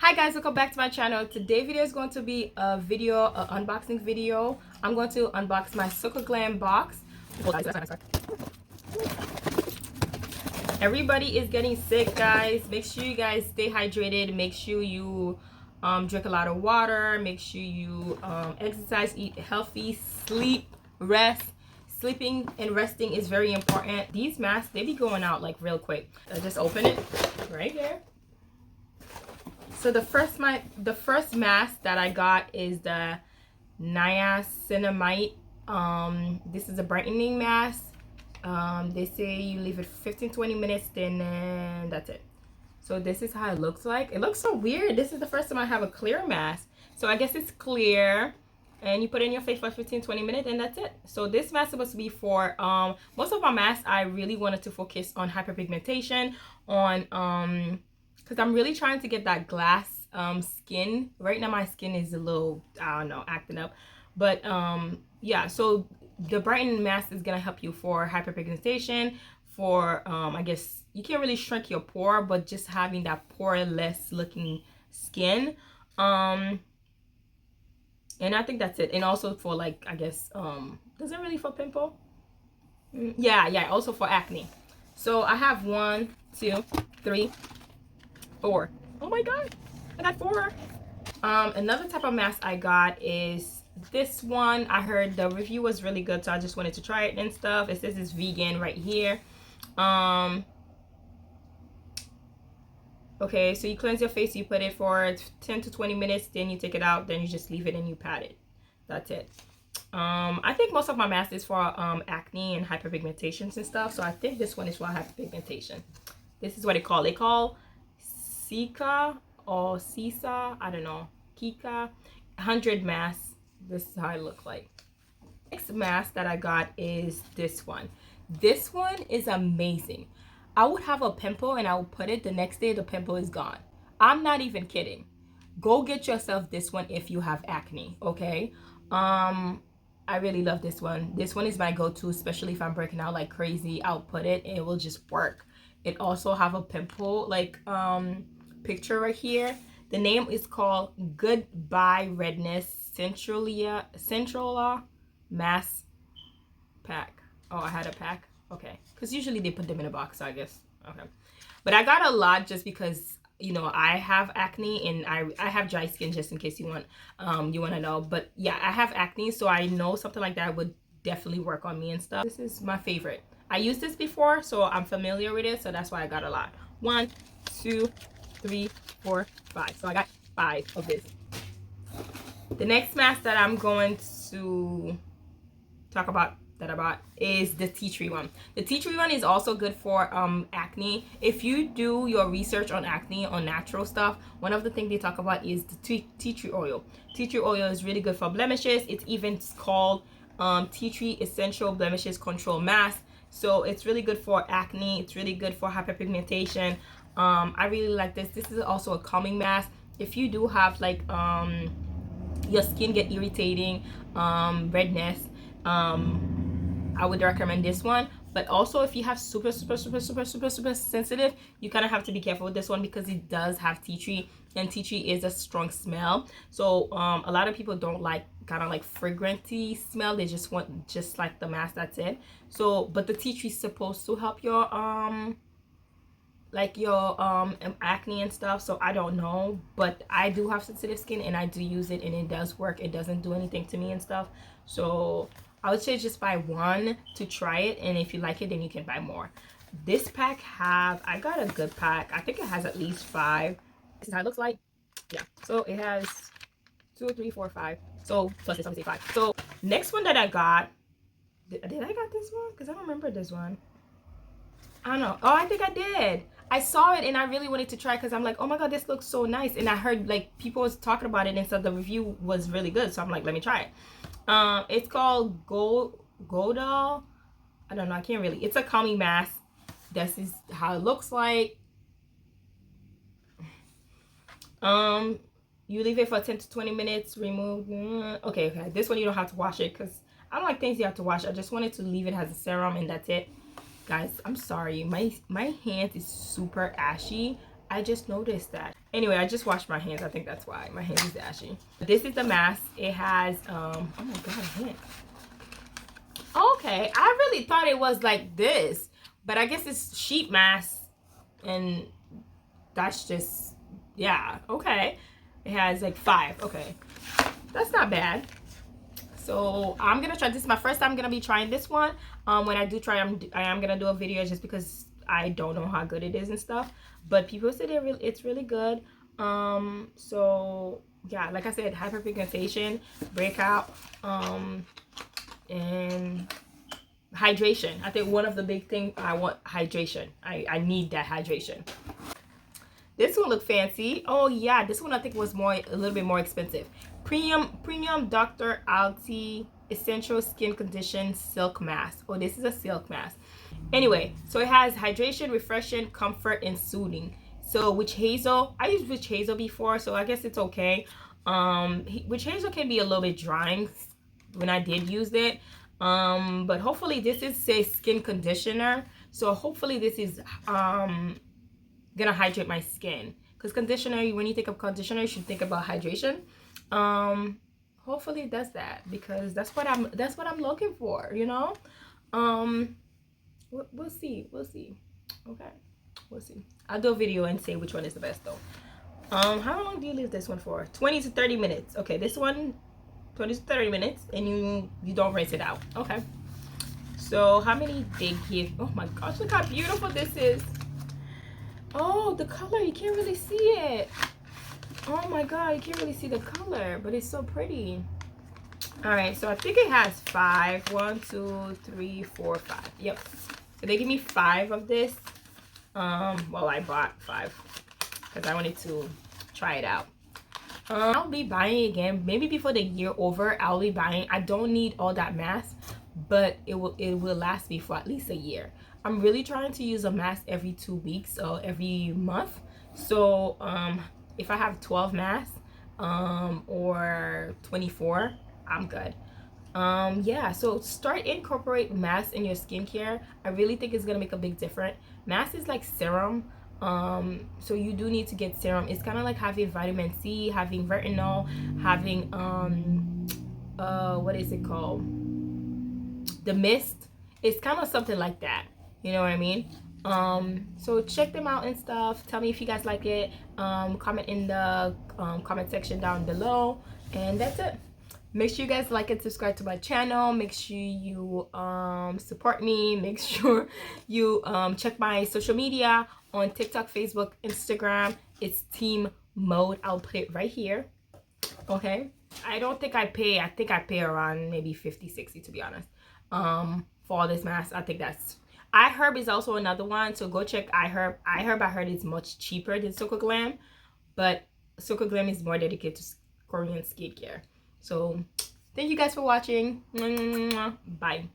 Hi guys, welcome back to my channel. Today's video is going to be a video, an unboxing video. I'm going to unbox my Super Glam box. Everybody is getting sick, guys. Make sure you guys stay hydrated. Make sure you drink a lot of water. Make sure you exercise, eat healthy, sleep, rest. Sleeping and resting is very important. These masks, they be going out like real quick. I just open it right here. So the first mask that I got is the niacinamide. This is a brightening mask. They say you leave it 15-20 minutes, then that's it. So this is how it looks like. It looks so weird. This is the first time I have a clear mask. So I guess it's clear. And you put it in your face for 15-20 minutes and that's it. So this mask is supposed to be for most of my masks. I really wanted to focus on hyperpigmentation, on because I'm really trying to get that glass skin. Right now my skin is a little, I don't know, acting up. But yeah, so the brightening mask is gonna help you for hyperpigmentation, for I guess you can't really shrink your pore, but just having that poreless looking skin. And I think that's it. And also for, like, I guess does it really for pimple? Yeah, also for acne. So I have 1, 2, 3, 4. Oh my god, I got 4. Another type of mask I got is this one. I heard the review was really good, so I just wanted to try it and stuff. It says it's vegan right here. Okay, so you cleanse your face, you put it for 10 to 20 minutes, then you take it out, then you just leave it and you pat it. That's it. I think most of my mask is for acne and hyperpigmentations and stuff, so I think this one is for hyperpigmentation. This is what they call Sika or Sisa, I don't know, Kika 100 masks. This is how it looks like. Next mask that I got is this one. This one is amazing. I would have a pimple and I would put it, the next day the pimple is gone. I'm not even kidding. Go get yourself this one if you have acne, okay? I really love this one. This one is my go-to, especially if I'm breaking out like crazy. I'll put it and it will just work. It also have a pimple like picture right here. The name is called Goodbye Redness Centrala Mask Pack. Oh, I had a pack. Okay, because usually they put them in a box, so I guess. Okay, but I got a lot just because, you know, I have acne and I have dry skin, just in case you want to know. But yeah, I have acne, so I know something like that would definitely work on me and stuff. This is my favorite. I used this before, so I'm familiar with it, so that's why I got a lot. 1, 2, 3, 4, 5. So I got 5 of this. The next mask that I'm going to talk about that I bought is the tea tree one. The tea tree one is also good for acne. If you do your research on acne, on natural stuff, one of the things they talk about is the tea tree oil. Tea tree oil is really good for blemishes. It's even called tea tree essential blemishes control mask. So it's really good for acne. It's really good for hyperpigmentation. I really like this. This is also a calming mask. If you do have like your skin get irritating, redness, I would recommend this one. But also if you have super sensitive, you kind of have to be careful with this one because it does have tea tree, and tea tree is a strong smell. So a lot of people don't like kind of like fragranty smell. They just want just like the mask, that's it. So but the tea tree is supposed to help your like your acne and stuff. So I don't know, but I do have sensitive skin and I do use it and it does work. It doesn't do anything to me and stuff. So I would say just buy one to try it, and if you like it then you can buy more. This pack I got a good pack. I think it has at least 5. This is how it looks like. Yeah, so it has 2, 3, 4, 5. So plus this, obviously 5. So next one that I got, did I got this one? Because I don't remember this one. I don't know. Oh, I think I did. I saw it and I really wanted to try because I'm like, oh my god, this looks so nice. And I heard like people was talking about it and said the review was really good. So I'm like, let me try it. It's called Godal. I don't know. I can't really. It's a calming mask. This is how it looks like. You leave it for 10 to 20 minutes. Remove. Okay. This one you don't have to wash it because I don't like things you have to wash. I just wanted to leave it as a serum and that's it. Guys, I'm sorry, my hand is super ashy. I just noticed that. Anyway, I just washed my hands. I think that's why my hands is ashy. This is the mask. It has oh my god, I can't. Okay, I really thought it was like this, but I guess it's sheet mask, and that's just, yeah, okay. It has like 5. Okay, that's not bad. So I'm gonna try. This is my first time gonna be trying this one. When I do try, I am gonna do a video just because I don't know how good it is and stuff. But people said it's really good. So yeah, like I said, hyperpigmentation, breakout, and hydration. I think one of the big things, I want hydration. I need that hydration. This one look fancy. Oh yeah, this one I think was a little bit more expensive. Premium Dr. Alti Essential Skin Condition Silk Mask. Oh, this is a silk mask. Anyway, so it has hydration, refreshing, comfort, and soothing. So witch hazel, I used witch hazel before, so I guess it's okay. Witch hazel can be a little bit drying when I did use it. But hopefully this is a skin conditioner. So hopefully this is gonna hydrate my skin, because conditioner, when you think of conditioner, you should think about hydration. Hopefully it does that, because that's what I'm looking for, you know. We'll see. Okay, we'll see. I'll do a video and say which one is the best though. How long do you leave this one for? 20 to 30 minutes. Okay, this one 20 to 30 minutes, and you don't rinse it out. Okay, so how many they give? Oh my gosh, look how beautiful this is. Oh, the color, you can't really see it. Oh my god, you can't really see the color, but it's so pretty. All right, so I think it has 5. 1, 2, 3, 4, 5. Yep. So they give me 5 of this. Well, I bought 5 because I wanted to try it out. I'll be buying again, maybe before the year over. I'll be buying. I don't need all that mask, but it will last me for at least a year. I'm really trying to use a mask every 2 weeks or every month. So if I have 12 masks or 24, I'm good. Yeah, so start incorporate masks in your skincare. I really think it's gonna make a big difference. Mask is like serum. So you do need to get serum. It's kind of like having vitamin C, having retinol, having what is it called, the mist. It's kind of something like that, you know what I mean? So check them out and stuff. Tell me if you guys like it. Comment in the comment section down below, and that's it. Make sure you guys like and subscribe to my channel. Make sure you support me. Make sure you check my social media on TikTok, Facebook, Instagram. It's Team Maude. I'll put it right here. Okay, I don't think I pay. I think I pay around maybe 50, 60 to be honest. For all this mask, I think that's iHerb is also another one, so go check iHerb. I heard it's much cheaper than Soko Glam, but Soko Glam is more dedicated to Korean skincare. So thank you guys for watching. Bye.